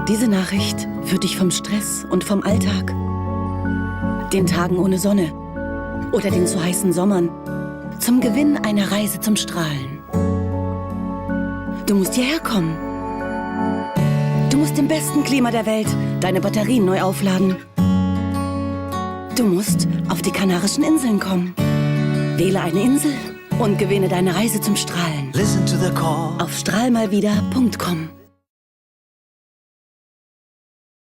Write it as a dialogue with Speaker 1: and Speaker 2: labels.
Speaker 1: Diese Nachricht führt dich vom Stress und vom Alltag, den Tagen ohne Sonne oder den zu heißen Sommern, zum Gewinn einer Reise zum Strahlen. Du musst hierher kommen. Du musst im besten Klima der Welt deine Batterien neu aufladen. Du musst auf die Kanarischen Inseln kommen. Wähle eine Insel und gewinne deine Reise zum Strahlen.
Speaker 2: Listen to the call.
Speaker 1: Auf strahlmalwieder.com